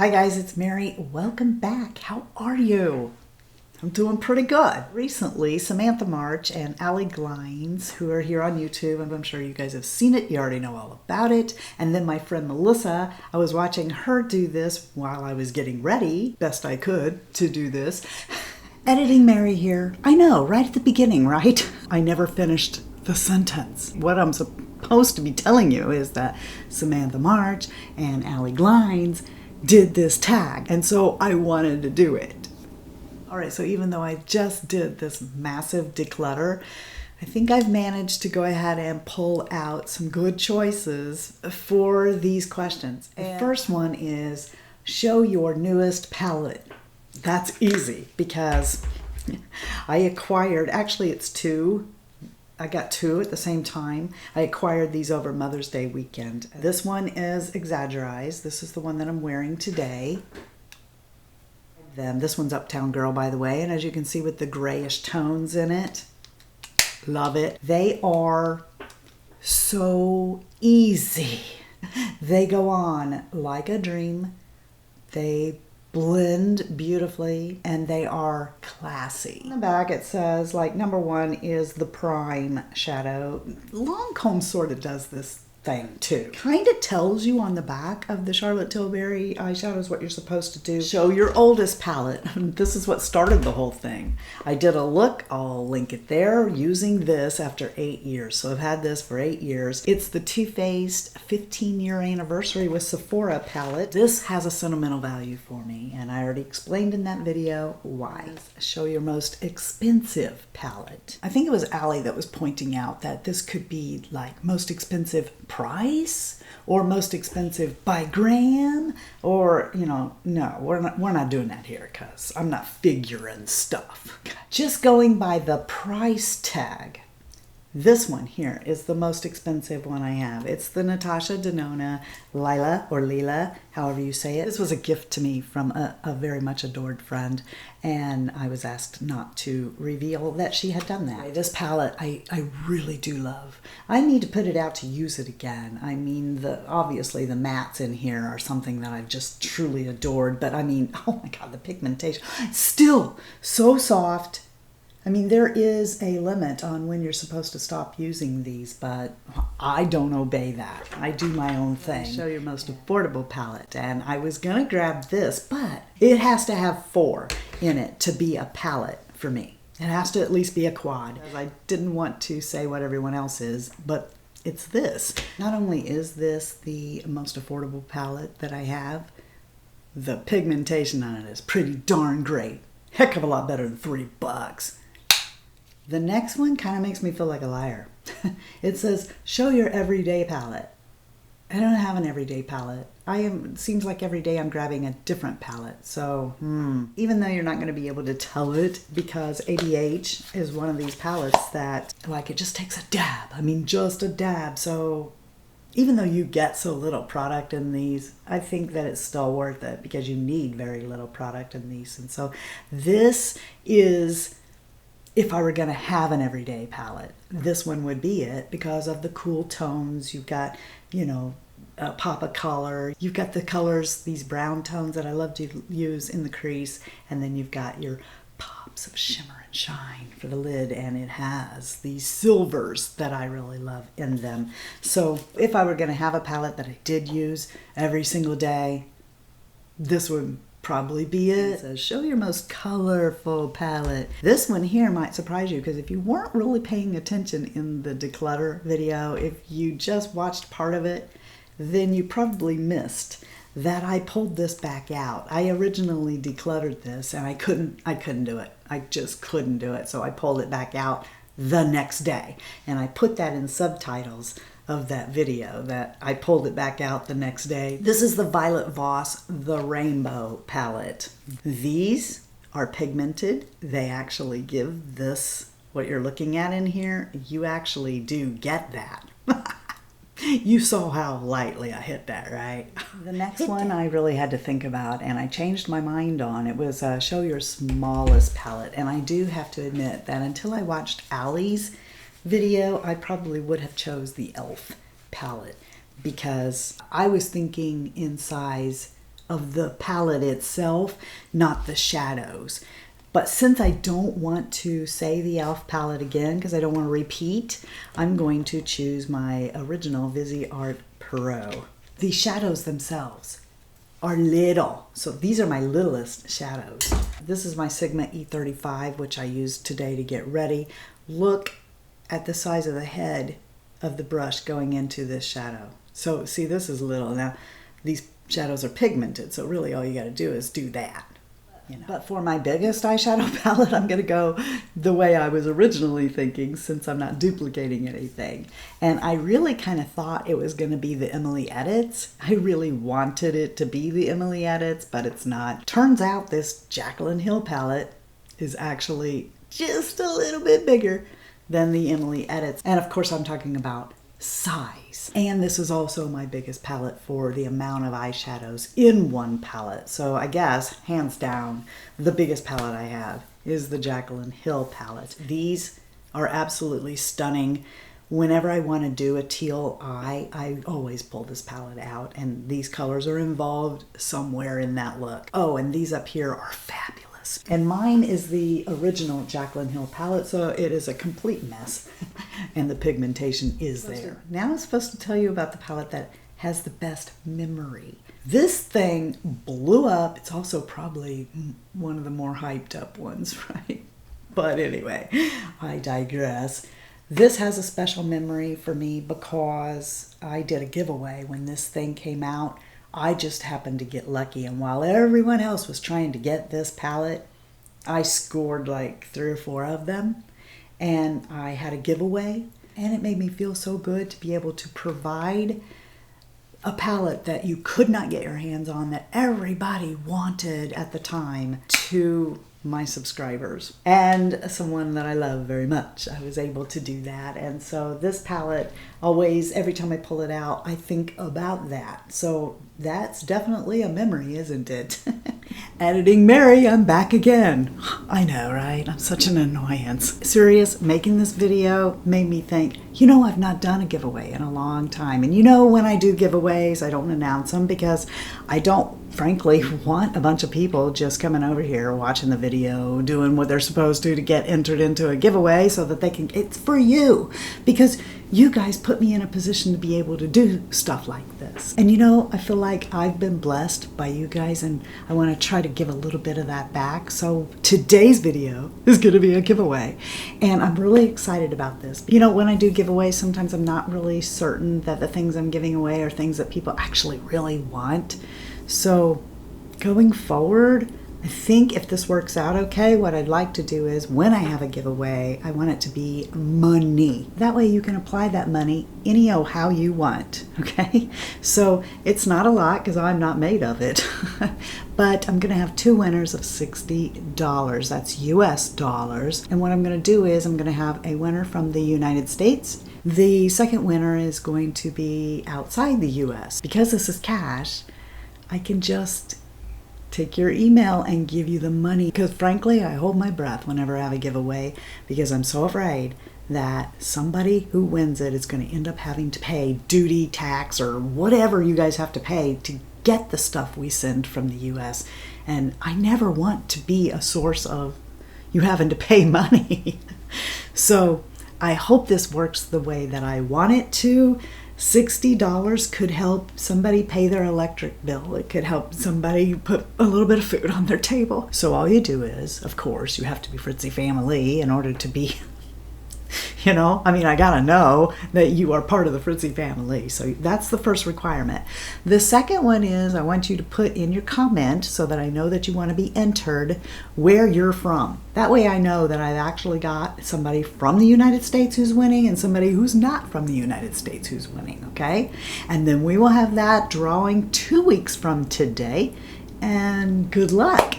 Hi guys, it's Mary. Welcome back. How are you? I'm doing pretty good. Recently, Samantha March and Allie Glines, who are here on YouTube, and I'm sure you guys have seen it. You already know all about it. And then my friend Melissa, I was watching her do this while I was getting ready, best I could, to do this. Editing Mary here. I know, right at the beginning, right? I never finished the sentence. What I'm supposed to be telling you is that Samantha March and Allie Glines did this tag, and so I wanted to do it. All right, so even though I just did this massive declutter, I think I've managed to go ahead and pull out some good choices for these questions. The first one is, show your newest palette. That's easy because I acquired, actually it's two. I got two at the same time. I acquired these over Mother's Day weekend. This one is Exaggerized. This is the one that I'm wearing today. Then this one's Uptown Girl, by the way, and as you can see with the grayish tones in it, love it. They are so easy. They go on like a dream. They blend beautifully, and they are classy. In the back it says, like, number one is the Prime shadow. Lancome sort of does this thing too. Kind of tells you on the back of the Charlotte Tilbury eyeshadows what you're supposed to do. Show your oldest palette. This is what started the whole thing. I did a look, I'll link it there, using this after 8 years. So I've had this for 8 years. It's the TooFaced 15-year anniversary with Sephora palette. This has a sentimental value for me, and I already explained in that video why. Show your most expensive palette. I think it was Allie that was pointing out that this could be like most expensive price or most expensive by gram, or, you know, no, we're not doing that here because I'm not figuring stuff. Just going by the price tag. This one here is the most expensive one I have. It's the Natasha Denona Lila, or Lila, however you say it. This was a gift to me from a very much adored friend, and I was asked not to reveal that she had done that. This palette I really do love. I need to put it out to use it again. I mean, obviously the mattes in here are something that I've just truly adored, but I mean, oh my God, the pigmentation, still so soft. I mean, there is a limit on when you're supposed to stop using these, but I don't obey that. I do my own thing. Show your most affordable palette. And I was going to grab this, but it has to have 4 in it to be a palette for me. It has to at least be a quad. I didn't want to say what everyone else is, but it's this. Not only is this the most affordable palette that I have, the pigmentation on it is pretty darn great. Heck of a lot better than $3. The next one kind of makes me feel like a liar. It says, show your everyday palette. I don't have an everyday palette. It seems like every day I'm grabbing a different palette. So, even though you're not going to be able to tell it, because ABH is one of these palettes that, like, it just takes a dab. I mean, just a dab. So, even though you get so little product in these, I think that it's still worth it because you need very little product in these. And so, this is, if I were going to have an everyday palette, this one would be it because of the cool tones. You've got, you know, a pop of color. You've got the colors, these brown tones that I love to use in the crease. And then you've got your pops of shimmer and shine for the lid. And it has these silvers that I really love in them. So if I were going to have a palette that I did use every single day, this would probably be it. So show your most colorful palette. This one here might surprise you because if you weren't really paying attention in the declutter video, if you just watched part of it, then you probably missed that I pulled this back out. I originally decluttered this and I couldn't do it. I just couldn't do it. So I pulled it back out the next day, and I put that in subtitles of that video that I pulled it back out the next day. This is the Violet Voss The Rainbow palette. These are pigmented. They actually give this, what you're looking at in here, you actually do get that. You saw how lightly I hit that, right? The next one I really had to think about, and I changed my mind on. It was show your smallest palette. And I do have to admit that until I watched Allie's video, I probably would have chose the e.l.f. palette because I was thinking in size of the palette itself, not the shadows. But since I don't want to say the e.l.f. palette again, because I don't want to repeat, I'm going to choose my original Viseart Pro. The shadows themselves are little. So these are my littlest shadows. This is my Sigma E35, which I used today to get ready. Look at the size of the head of the brush going into this shadow. So see, this is little. Now, these shadows are pigmented, so really all you got to do is do that. You know. But for my biggest eyeshadow palette, I'm going to go the way I was originally thinking, since I'm not duplicating anything. And I really kind of thought it was going to be the Emily Edits. I really wanted it to be the Emily Edits, but it's not. Turns out this Jaclyn Hill palette is actually just a little bit bigger than the Emily Edits. And of course, I'm talking about size. And this is also my biggest palette for the amount of eyeshadows in one palette. So I guess, hands down, the biggest palette I have is the Jaclyn Hill palette. These are absolutely stunning. Whenever I want to do a teal eye, I always pull this palette out, and these colors are involved somewhere in that look. Oh, and these up here are fabulous. And mine is the original Jaclyn Hill palette, so it is a complete mess. And the pigmentation is there. Now I'm supposed to tell you about the palette that has the best memory. This thing blew up. It's also probably one of the more hyped up ones, right? But anyway, I digress. This has a special memory for me because I did a giveaway when this thing came out. I just happened to get lucky, and while everyone else was trying to get this palette, I scored like 3 or 4 of them, and I had a giveaway, and it made me feel so good to be able to provide a palette that you could not get your hands on, that everybody wanted at the time, to my subscribers and someone that I love very much. I was able to do that, and so this palette always, every time I pull it out, I think about that. So that's definitely a memory, isn't it? Editing Mary, I'm back again. I know, right? I'm such an annoyance. Serious, making this video made me think, you know, I've not done a giveaway in a long time. And you know, when I do giveaways, I don't announce them because I don't, frankly, want a bunch of people just coming over here, watching the video, doing what they're supposed to get entered into a giveaway so that they can, it's for you. Because you guys put me in a position to be able to do stuff like this. And you know, I feel like I've been blessed by you guys, and I want to try to give a little bit of that back. So today's video is going to be a giveaway, and I'm really excited about this. You know, when I do giveaways, sometimes I'm not really certain that the things I'm giving away are things that people actually really want. So going forward, I think if this works out okay, what I'd like to do is when I have a giveaway, I want it to be money. That way you can apply that money any or how you want, okay? So it's not a lot because I'm not made of it, but I'm gonna have 2 winners of $60. That's US dollars. And what I'm gonna do is I'm gonna have a winner from the United States. The second winner is going to be outside the US. Because this is cash, I can just take your email and give you the money, because frankly I hold my breath whenever I have a giveaway, because I'm so afraid that somebody who wins it is going to end up having to pay duty, tax, or whatever you guys have to pay to get the stuff we send from the US, and I never want to be a source of you having to pay money. So I hope this works the way that I want it to. $60 could help somebody pay their electric bill. It could help somebody put a little bit of food on their table. So all you do is, of course, you have to be Fritzy family in order to be, you know, I mean, I gotta know that you are part of the Fritzy family. So that's the first requirement. The second one is I want you to put in your comment, so that I know that you want to be entered, where you're from. That way I know that I've actually got somebody from the United States who's winning and somebody who's not from the United States who's winning, okay? And then we will have that drawing 2 weeks from today, and good luck.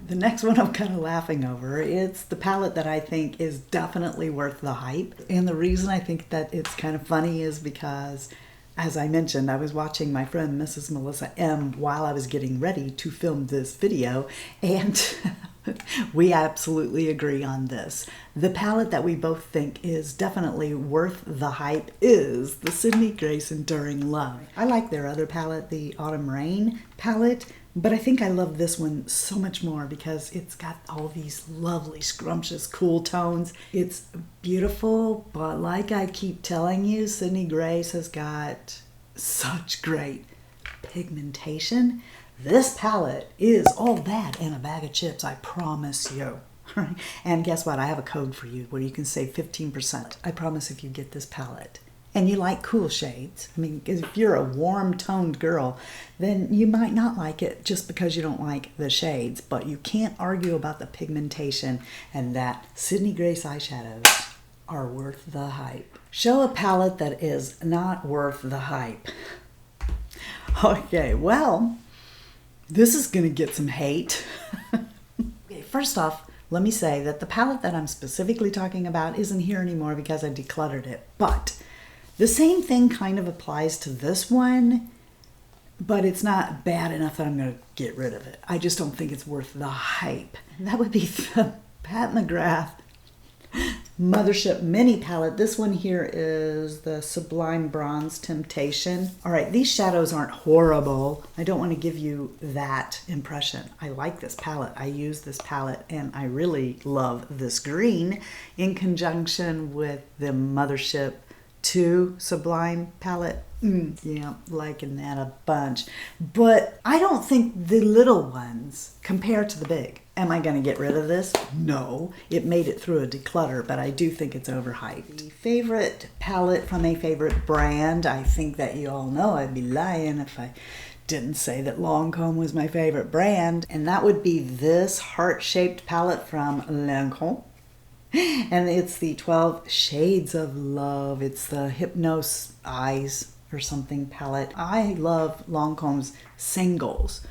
The next one I'm kind of laughing over. It's the palette that I think is definitely worth the hype. And the reason I think that it's kind of funny is because, as I mentioned, I was watching my friend Mrs. Melissa M while I was getting ready to film this video, and We absolutely agree on this. The palette that we both think is definitely worth the hype is the Sydney Grace Enduring Love. I like their other palette, the Autumn Rain palette, but I think I love this one so much more because it's got all these lovely, scrumptious, cool tones. It's beautiful, but like I keep telling you, Sydney Grace has got such great pigmentation. This palette is all that and a bag of chips, I promise you. And guess what? I have a code for you where you can save 15%. I promise if you get this palette. And you like cool shades. I mean, if you're a warm-toned girl, then you might not like it just because you don't like the shades. But you can't argue about the pigmentation, and that Sydney Grace eyeshadows are worth the hype. Show a palette that is not worth the hype. Okay, well, this is going to get some hate. Okay, first off, let me say that the palette that I'm specifically talking about isn't here anymore because I decluttered it. But the same thing kind of applies to this one, but it's not bad enough that I'm going to get rid of it. I just don't think it's worth the hype. And that would be the Pat McGrath Mothership Mini Palette. This one here is the Sublime Bronze Temptation. All right, these shadows aren't horrible. I don't want to give you that impression. I like this palette. I use this palette, and I really love this green in conjunction with the Mothership 2 Sublime palette. Yeah, liking that a bunch. But I don't think the little ones compare to the big. Am I going to get rid of this? No. It made it through a declutter, but I do think it's overhyped. The favorite palette from a favorite brand, I think that you all know. I'd be lying if I didn't say that Lancôme was my favorite brand. And that would be this heart-shaped palette from Lancôme. And it's the 12 Shades of Love. It's the Hypnose Eyes or something palette. I love Lancôme's singles.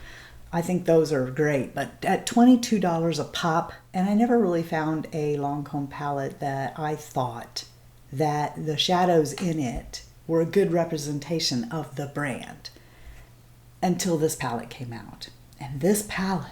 I think those are great, but at $22 a pop, and I never really found a Lancôme palette that I thought that the shadows in it were a good representation of the brand until this palette came out. And this palette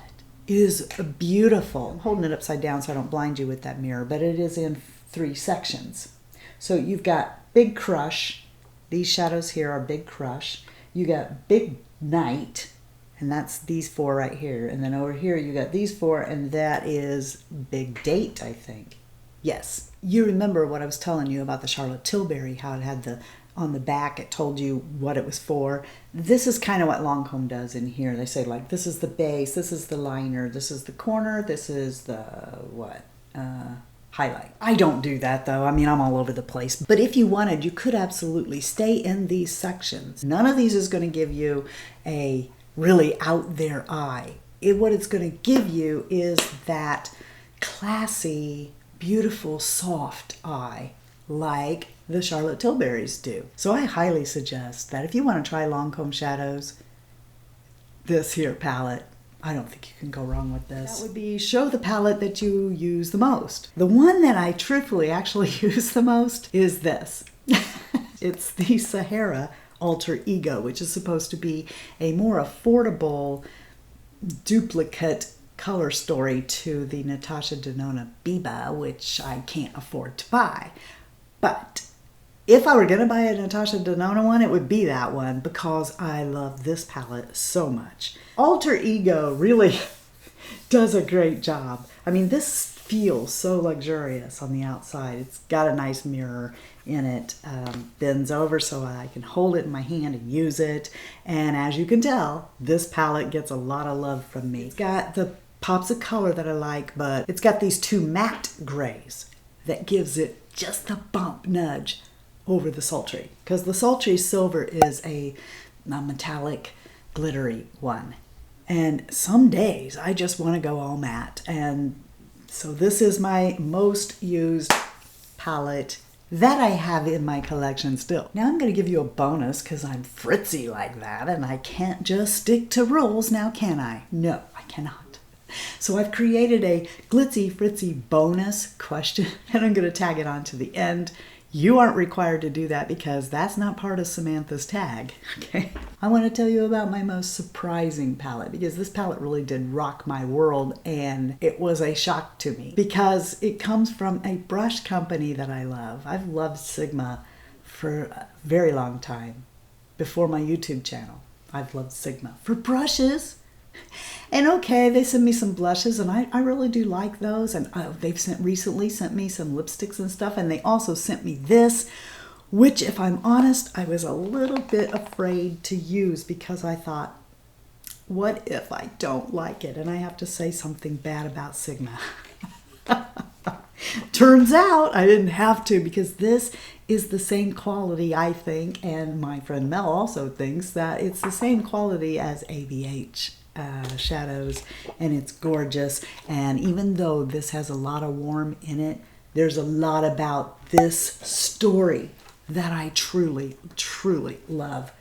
is beautiful. I'm holding it upside down so I don't blind you with that mirror, but it is in 3 sections. So you've got Big Crush. These shadows here are Big Crush. You got Big Night, and that's these 4 right here. And then over here you got these 4, and that is Big Date, I think. Yes. You remember what I was telling you about the Charlotte Tilbury, how it had on the back, it told you what it was for. This is kind of what Lancôme does in here. They say, like, this is the base, this is the liner, this is the corner, this is the, highlight. I don't do that, though. I mean, I'm all over the place. But if you wanted, you could absolutely stay in these sections. None of these is going to give you a really out there eye. What it's going to give you is that classy, beautiful, soft eye, like the Charlotte Tilburys do. So I highly suggest that if you want to try Lancôme shadows, this here palette, I don't think you can go wrong with this. That would be show the palette that you use the most. The one that I truthfully actually use the most is this. It's the Sahara Alter Ego, which is supposed to be a more affordable duplicate color story to the Natasha Denona Biba, which I can't afford to buy. But if I were going to buy a Natasha Denona one, it would be that one because I love this palette so much. Alter Ego really does a great job. I mean, this feels so luxurious on the outside. It's got a nice mirror in it, bends over so I can hold it in my hand and use it. And as you can tell, this palette gets a lot of love from me. It's got the pops of color that I like, but it's got these 2 matte grays that gives it just the bump nudge over the sultry, because the sultry silver is a metallic glittery one, and some days I just want to go all matte. And so this is my most used palette that I have in my collection still. Now I'm going to give you a bonus because I'm Fritzy like that, and I can't just stick to rules now, can I? No, I cannot. So I've created a Glitzy Fritzy bonus question, and I'm going to tag it on to the end. You aren't required to do that because that's not part of Samantha's tag, okay? I want to tell you about my most surprising palette because this palette really did rock my world and it was a shock to me because it comes from a brush company that I love. I've loved Sigma for a very long time. Before my YouTube channel, I've loved Sigma for brushes. And okay, they sent me some blushes and I really do like those. And they've recently sent me some lipsticks and stuff. And they also sent me this, which if I'm honest, I was a little bit afraid to use because I thought, what if I don't like it? And I have to say something bad about Sigma. Turns out I didn't have to because this is the same quality, I think, and my friend Mel also thinks that it's the same quality as ABH shadows, and it's gorgeous. And even though this has a lot of warm in it, there's a lot about this story that I truly, truly love.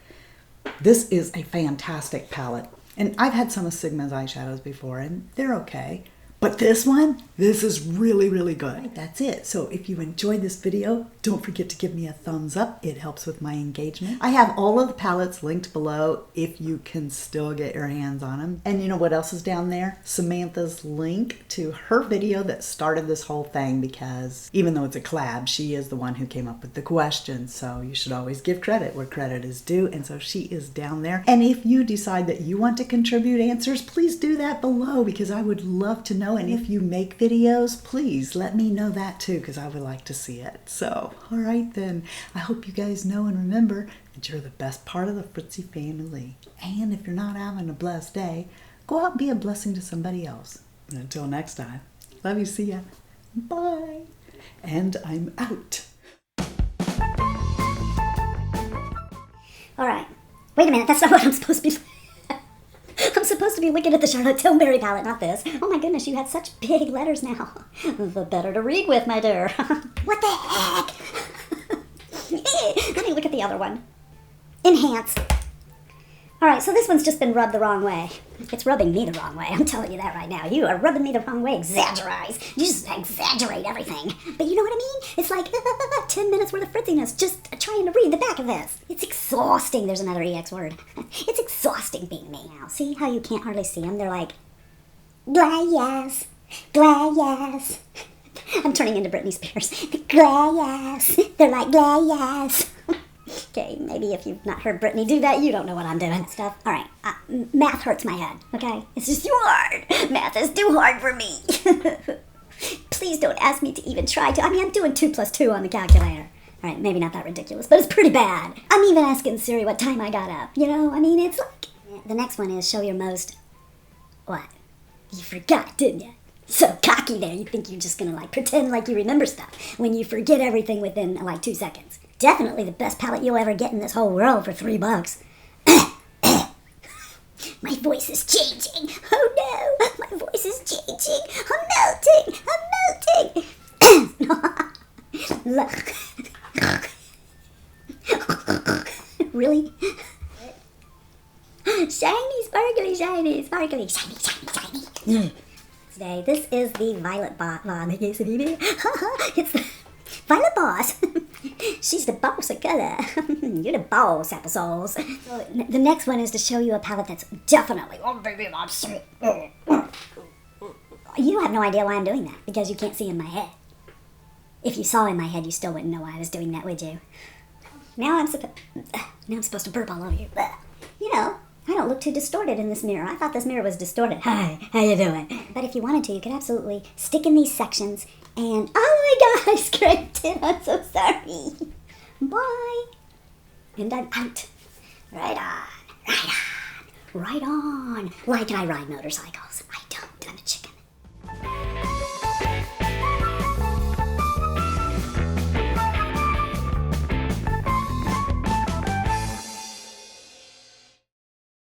This is a fantastic palette. And I've had some of Sigma's eyeshadows before, and they're okay. But this one, this is really, really good. That's it. So if you enjoyed this video, don't forget to give me a thumbs up. It helps with my engagement. I have all of the palettes linked below if you can still get your hands on them. And you know what else is down there? Samantha's link to her video that started this whole thing, because even though it's a collab, she is the one who came up with the questions. So you should always give credit where credit is due. And so she is down there. And if you decide that you want to contribute answers, please do that below because I would love to know. And if you make videos, please let me know that too, because I would like to see it. So, all right then. I hope you guys know and remember that you're the best part of the Fritzy family. And if you're not having a blessed day, go out and be a blessing to somebody else. And until next time, love you, see ya. Bye. And I'm out. All right. Wait a minute, that's not what I'm supposed to be... I'm supposed to be looking at the Charlotte Tilbury palette, not this. Oh my goodness, you had such big letters now. The better to read with, my dear. What the heck? Let me look at the other one. Enhance. All right, so this one's just been rubbed the wrong way. It's rubbing me the wrong way, I'm telling you that right now. You are rubbing me the wrong way, exaggerize. You just exaggerate everything. But you know what I mean? It's like 10 minutes worth of fritziness just trying to read the back of this. It's exhausting. There's another EX word. It's exhausting being me now. See how you can't hardly see them? They're like, glass, glass. I'm turning into Britney Spears. Glass. They're like glass. Okay, maybe if you've not heard Britney do that, you don't know what I'm doing. Stuff. All right, math hurts my head, okay? It's just too hard. Math is too hard for me. Please don't ask me to even try to. I mean, I'm doing 2 + 2 on the calculator. All right, maybe not that ridiculous, but it's pretty bad. I'm even asking Siri what time I got up. You know, I mean, it's like... The next one is show your most... What? You forgot, didn't you? So cocky there, you think you're just gonna, like, pretend like you remember stuff when you forget everything within, like, 2 seconds. Definitely the best palette you'll ever get in this whole world for $3. My voice is changing. Oh no, my voice is changing. I'm melting. I'm melting. Really? Shiny, sparkly, shiny, sparkly, shiny, shiny, shiny. Today, this is the Violet Boss. It's the Violet Boss. She's the boss of color. You're the boss, applesauce. So, the next one is to show you a palette that's definitely... Oh, baby, I'm sick. You have no idea why I'm doing that, because you can't see in my head. If you saw in my head, you still wouldn't know why I was doing that, would you? Now I'm supposed to burp all over you. You know, I don't look too distorted in this mirror. I thought this mirror was distorted. Hi, how you doing? But if you wanted to, you could absolutely stick in these sections and... Oh my God, I scraped it. I'm so sorry. Bye. And I'm out. Right on, right on, right on. Like I ride motorcycles.